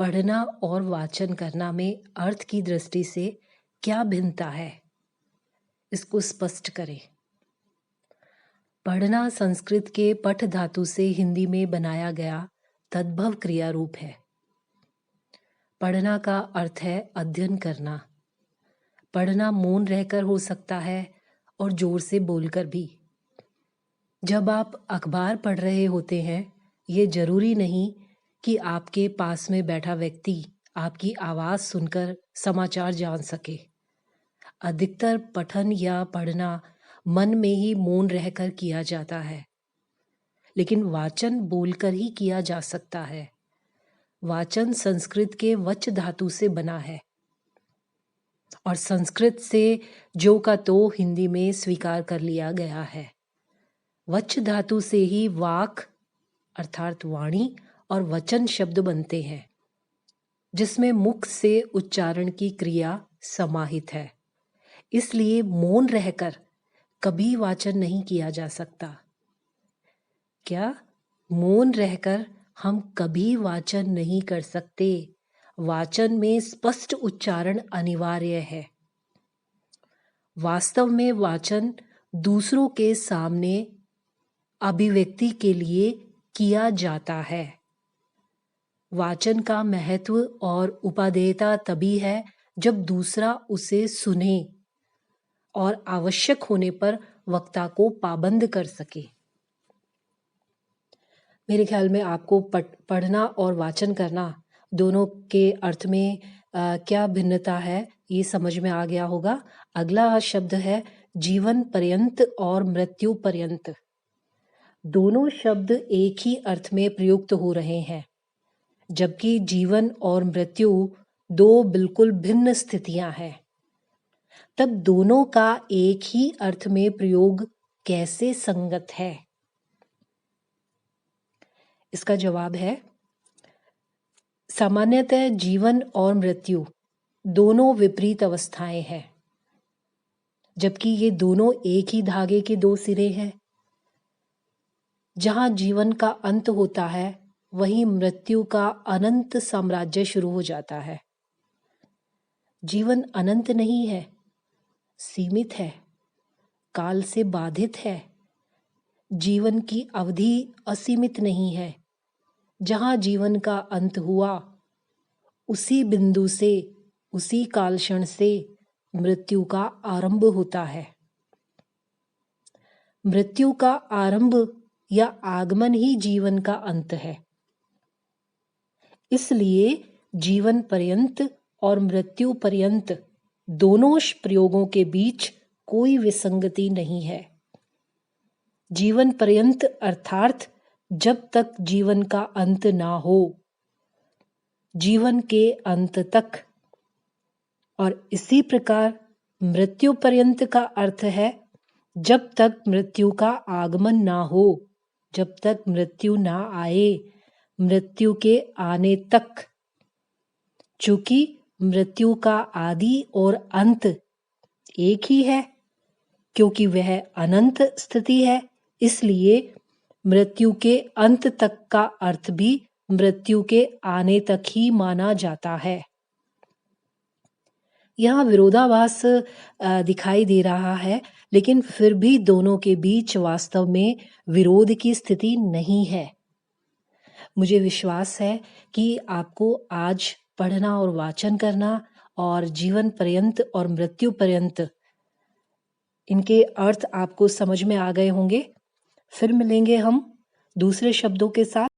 पढ़ना और वाचन करना में अर्थ की दृष्टि से क्या भिन्नता है, इसको स्पष्ट करें। पढ़ना संस्कृत के पठ धातु से हिंदी में बनाया गया तद्भव क्रिया रूप है। पढ़ना का अर्थ है अध्ययन करना। पढ़ना मौन रहकर हो सकता है और जोर से बोलकर भी। जब आप अखबार पढ़ रहे होते हैं, ये जरूरी नहीं कि आपके पास में बैठा व्यक्ति आपकी आवाज़ सुनकर समाचार जान सके। अधिकतर पठन या पढ़ना मन में ही मौन रहकर किया जाता है, लेकिन वाचन बोलकर ही किया जा सकता है। वाचन संस्कृत के वच धातु से बना है और संस्कृत से जो का तो हिंदी में स्वीकार कर लिया गया है। वच धातु से ही वाक अर्थात वाणी और वचन शब्द बनते हैं, जिसमें मुख से उच्चारण की क्रिया समाहित है। इसलिए मौन रहकर कभी वाचन नहीं किया जा सकता। क्या मौन रहकर हम कभी वाचन नहीं कर सकते? वाचन में स्पष्ट उच्चारण अनिवार्य है। वास्तव में वाचन दूसरों के सामने अभिव्यक्ति के लिए किया जाता है। वाचन का महत्व और उपादेयता तभी है जब दूसरा उसे सुने और आवश्यक होने पर वक्ता को पाबंद कर सके। मेरे ख्याल में आपको पढ़ना और वाचन करना दोनों के अर्थ में क्या भिन्नता है ये समझ में आ गया होगा। अगला शब्द है जीवन पर्यंत और मृत्यु पर्यंत। दोनों शब्द एक ही अर्थ में प्रयुक्त हो रहे हैं, जबकि जीवन और मृत्यु दो बिल्कुल भिन्न स्थितियां हैं। तब दोनों का एक ही अर्थ में प्रयोग कैसे संगत है? इसका जवाब है, सामान्यतः जीवन और मृत्यु दोनों विपरीत अवस्थाएं हैं, जबकि ये दोनों एक ही धागे के दो सिरे हैं। जहां जीवन का अंत होता है, वहीं मृत्यु का अनंत साम्राज्य शुरू हो जाता है। जीवन अनंत नहीं है, सीमित है, काल से बाधित है। जीवन की अवधि असीमित नहीं है। जहां जीवन का अंत हुआ, उसी बिंदु से, उसी कालक्षण से मृत्यु का आरंभ होता है। मृत्यु का आरंभ या आगमन ही जीवन का अंत है। इसलिए जीवन पर्यंत और मृत्यु पर्यंत दोनों प्रयोगों के बीच कोई विसंगति नहीं है। जीवन पर्यंत अर्थात जब तक जीवन का अंत ना हो, जीवन के अंत तक। और इसी प्रकार मृत्यु पर्यंत का अर्थ है जब तक मृत्यु का आगमन ना हो, जब तक मृत्यु ना आए, मृत्यु के आने तक। चूंकि मृत्यु का आदि और अंत एक ही है, क्योंकि वह अनंत स्थिति है, इसलिए मृत्यु के अंत तक का अर्थ भी मृत्यु के आने तक ही माना जाता है। यहाँ विरोधाभास दिखाई दे रहा है, लेकिन फिर भी दोनों के बीच वास्तव में विरोध की स्थिति नहीं है। मुझे विश्वास है कि आपको आज पढ़ना और वाचन करना और जीवन पर्यंत और मृत्यु पर्यंत इनके अर्थ आपको समझ में आ गए होंगे। फिर मिलेंगे हम दूसरे शब्दों के साथ।